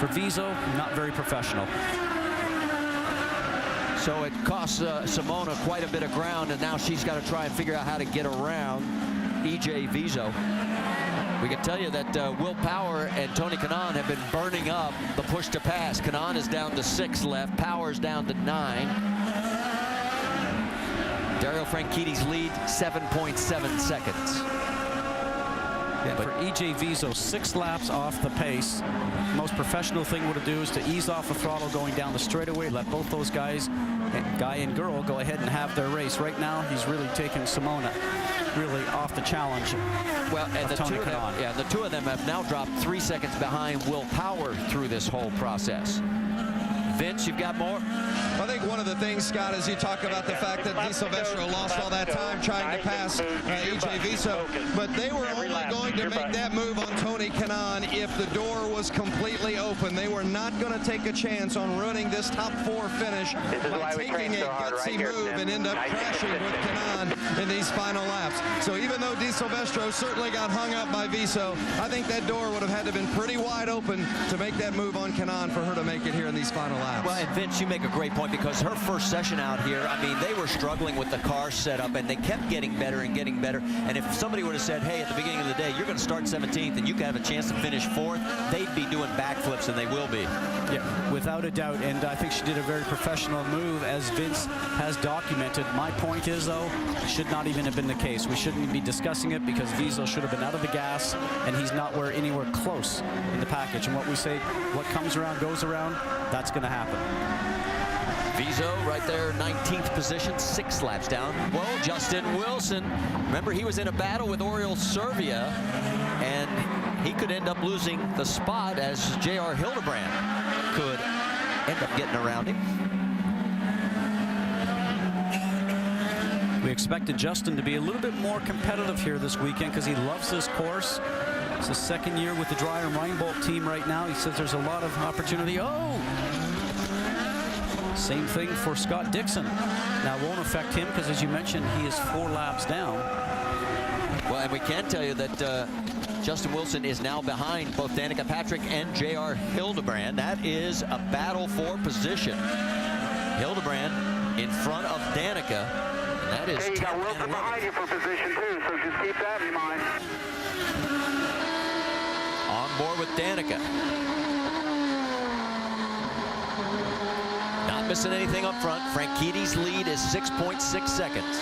for Viso, not very professional. So it costs Simona quite a bit of ground, and now she's got to try and figure out how to get around E.J. Viso. We can tell you that Will Power and Tony Kanaan have been burning up the push to pass. Kanaan is down to 6 left. Power's down to 9. Dario Franchitti's lead, 7.7 seconds. Yeah, for E.J. Viso, 6 laps off the pace. Most professional thing to do is to ease off the throttle going down the straightaway, let both those guys, guy and girl, go ahead and have their race. Right now, he's really taking Simona really off the challenge. Well, and the two of them, yeah, the two of them have now dropped 3 seconds behind Will Power through this whole process. Vince, you've got more? I think one of the things, Scott, is you talk about the fact that Di Silvestro lost all that time trying to pass E.J. Viso, but they were only going to make that move on Tony Kanaan if the door was completely open. They were not going to take a chance on ruining this top 4 finish by taking a gutsy move and end up crashing with Kanaan in these final laps. So even though Di Silvestro certainly got hung up by Viso, I think that door would have had to have been pretty wide open to make that move on Kanaan for her to make it here in these final laps. Well, and Vince, you make a great point, because her first session out here, I mean, they were struggling with the car setup, and they kept getting better and getting better. And if somebody would have said, hey, at the beginning of the day, you're going to start 17th and you can have a chance to finish 4th, they'd be doing backflips, and they will be. Yeah, without a doubt. And I think she did a very professional move, as Vince has documented. My point is, though, it should not even have been the case. We shouldn't be discussing it, because Viso should have been out of the gas, and he's not anywhere close in the package. And what we say, what comes around goes around, that's going to happen. Viso right there, 19th position, 6 laps down. Well, Justin Wilson, remember, he was in a battle with Oriol Servia, and he could end up losing the spot, as J.R. Hildebrand could end up getting around him. We expected Justin to be a little bit more competitive here this weekend, because he loves this course. It's his 2nd year with the Dreyer and Reinbold team right now. He says there's a lot of opportunity. Oh! Same thing for Scott Dixon. Now, it won't affect him, because, as you mentioned, he is 4 laps down. Well, and we can tell you that Justin Wilson is now behind both Danica Patrick and J.R. Hildebrand. That is a battle for position. Hildebrand in front of Danica. And that is, hey, you got Wilson behind you for position too, so just keep that in mind. On board with Danica. Not missing anything up front. Franchitti's lead is 6.6 seconds.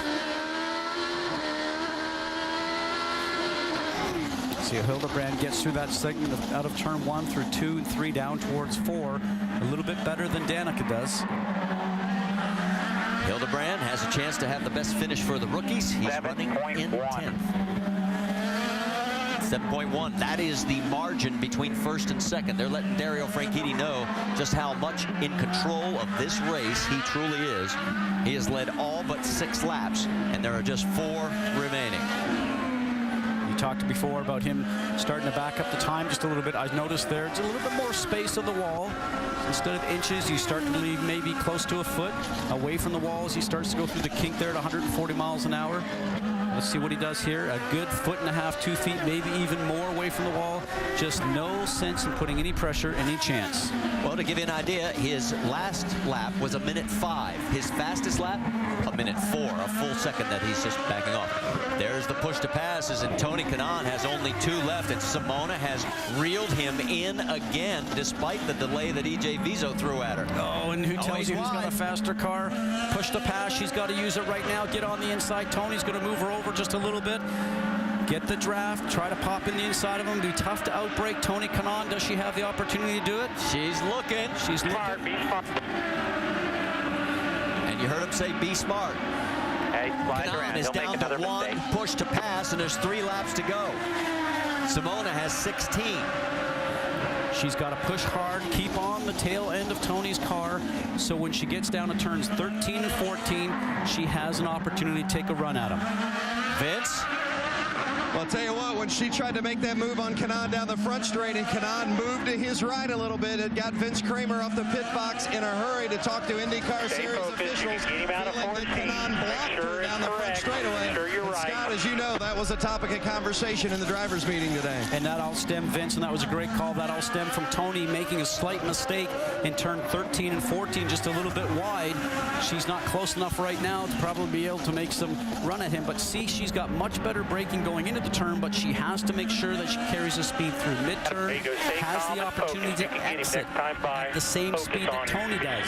See how Hildebrand gets through that segment out of turn 1 through 2 and 3 down towards 4. A little bit better than Danica does. Hildebrand has a chance to have the best finish for the rookies. He's running in 10th. 7.1. That is the margin between 1st and 2nd. They're letting Dario Franchitti know just how much in control of this race he truly is. He has led all but 6 laps, and there are just 4 remaining. You talked before about him starting to back up the time just a little bit. I noticed there's a little bit more space of the wall. Instead of inches, you start to leave maybe close to a foot away from the wall as he starts to go through the kink there at 140 miles an hour. Let's see what he does here. A good 1.5 to 2 feet, maybe even more away from the wall. Just no sense in putting any pressure, any chance. Well, to give you an idea, his last lap was 1:05. His fastest lap, 1:04, a full second that he's just backing off. There's the push to passes, and Tony Kanaan has only 2 left, and Simona has reeled him in again, despite the delay that E.J. Viso threw at her. Oh, and who tells you who's got a faster car? Push to pass, she's got to use it right now. Get on the inside. Tony's going to move her over just a little bit. Get the draft, try to pop in the inside of him. Be tough to outbreak Tony Kanaan. Does she have the opportunity to do it? She's looking. She's looking. Be smart. And you heard him say, be smart. Hey, Kanaan is down to 1 push to pass, and there's 3 laps to go. Simona has 16. She's got to push hard, keep on the tail end of Tony's car, so when she gets down to turns 13 and 14, she has an opportunity to take a run at him. Vince? Well, I'll tell you what, when she tried to make that move on Kanaan down the front straight and Kanaan moved to his right a little bit, it got Vince Kramer off the pit box in a hurry to talk to IndyCar series officials, feeling that Kanaan blocked her down the front straightaway. And Scott, as you know, that was a topic of conversation in the drivers' meeting today. And that all stemmed, Vince, and that was a great call. That all stemmed from Tony making a slight mistake in turn 13 and 14, just a little bit wide. She's not close enough right now to probably be able to make some run at him. But see, she's got much better braking going into the turn, but she has to make sure that she carries the speed through mid-turn, has the opportunity to exit at the same speed that Tony does.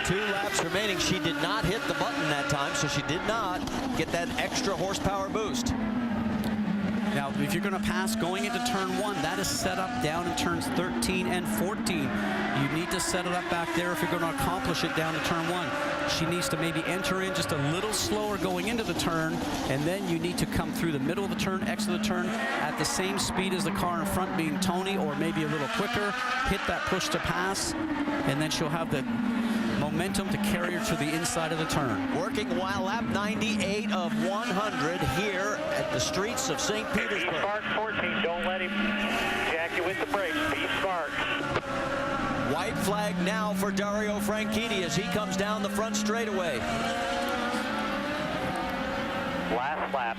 2 laps remaining. She did not hit the button that time, so she did not get that extra horsepower boost. Now, if you're going to pass going into turn 1, that is set up down in turns 13 and 14. You need to set it up back there if you're going to accomplish it down to turn 1. She needs to maybe enter in just a little slower going into the turn, and then you need to come through the middle of the turn, exit the turn at the same speed as the car in front, being Tony, or maybe a little quicker, hit that push to pass, and then she'll have the momentum to carry her to the inside of the turn. Working while lap 98 of 100 here at the streets of St. Petersburg. Be smart, 14. Don't let him jack you with the brakes. Be smart. White flag now for Dario Franchitti as he comes down the front straightaway. Last lap.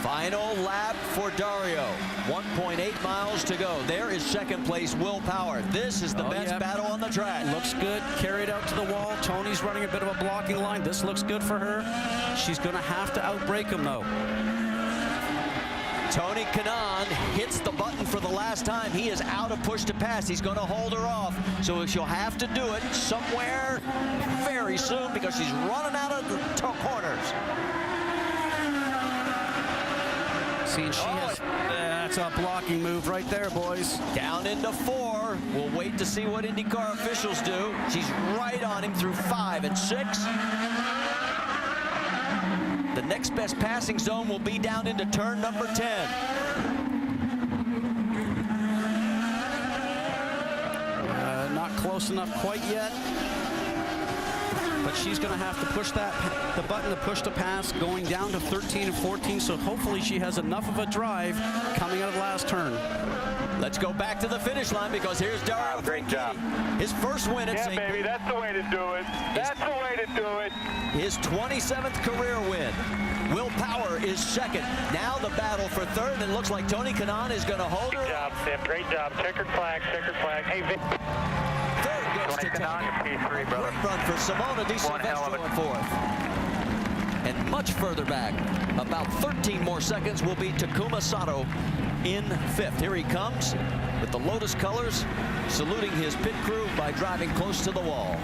Final lap for Dario. 1.8 miles to go. There is second place Will Power. This is the best battle on the track. Looks good. Carried out to the wall. Tony's running a bit of a blocking line. This looks good for her. She's going to have to outbrake him, though. Tony Kanaan hits the button for the last time. He is out of push to pass. He's going to hold her off. So she'll have to do it somewhere very soon because she's running out of the corners. See, and she has, that's a blocking move right there, boys. Down into 4. We'll wait to see what IndyCar officials do. She's right on him through 5 and 6. The next best passing zone will be down into turn number 10. Not close enough quite yet. But she's going to have to push the button to push to pass going down to 13 and 14. So hopefully she has enough of a drive coming out of the last turn. Let's go back to the finish line because here's Dario. Great job. His first win at St. Yeah, baby, that's the way to do it. That's the way to do it. His 27th career win. Will Power is second. Now the battle for third, and it looks like Tony Kanaan is going to hold her. Good job, Tim. Great job. Checkered flag, checkered flag. Hey, Vic. Third goes to Tony. P3, brother. Great run for Simona Di Silvestro in 4th. And much further back, about 13 more seconds, will be Takuma Sato in 5th. Here he comes with the Lotus colors, saluting his pit crew by driving close to the wall.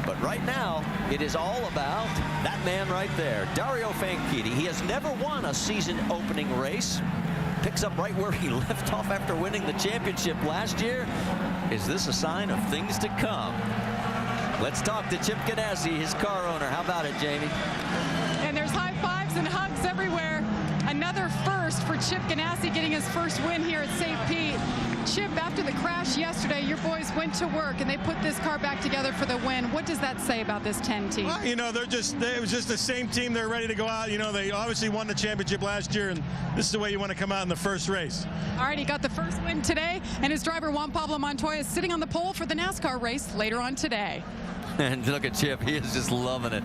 But right now, it is all about that man right there, Dario Franchitti. He has never won a season opening race. Picks up right where he left off after winning the championship last year. Is this a sign of things to come? Let's talk to Chip Ganassi, his car owner. How about it, Jamie? And there's high fives and hugs everywhere. Another first for Chip Ganassi, getting his first win here at St. Pete. Chip, after the crash yesterday, your boys went to work and they put this car back together for the win. What does that say about this 10 team? Well, you know, it was just the same team. They're ready to go out. You know, they obviously won the championship last year, and this is the way you want to come out in the first race. All right, he got the first win today, and his driver, Juan Pablo Montoya, is sitting on the pole for the NASCAR race later on today. And look at Chip. He is just loving it.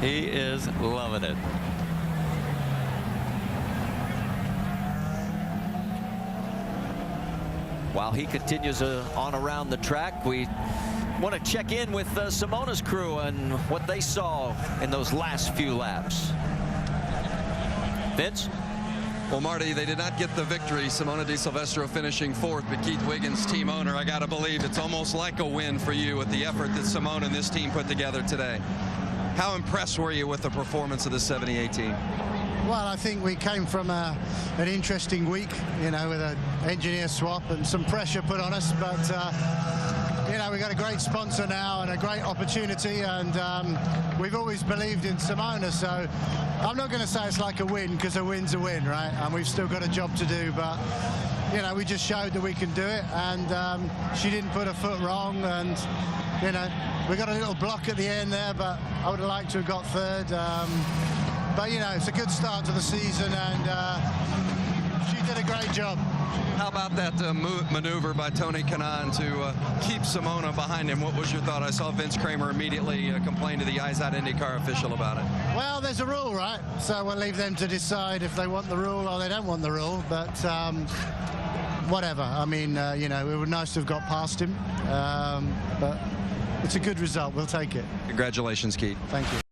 He is loving it. While he continues on around the track, we want to check in with Simona's crew and what they saw in those last few laps. Vince? Well, Marty, they did not get the victory. Simona Di Silvestro finishing 4th, but Keith Wiggins, team owner, I got to believe it's almost like a win for you with the effort that Simona and this team put together today. How impressed were you with the performance of the 78 team? Well, I think we came from an interesting week, you know, with an engineer swap and some pressure put on us. But, you know, we've got a great sponsor now and a great opportunity. And we've always believed in Simona. So I'm not going to say it's like a win, because a win's a win, right? And we've still got a job to do. But, you know, we just showed that we can do it. And she didn't put her foot wrong. And, you know, we got a little block at the end there, but I would have liked to have got third. But, you know, it's a good start to the season, and she did a great job. How about that maneuver by Tony Kanaan to keep Simona behind him? What was your thought? I saw Vince Kramer immediately complain to the IZOD Indycar official about it. Well, there's a rule, right? So we'll leave them to decide if they want the rule or they don't want the rule. But whatever. I mean, you know, it would nice to have got past him. But it's a good result. We'll take it. Congratulations, Keith. Thank you.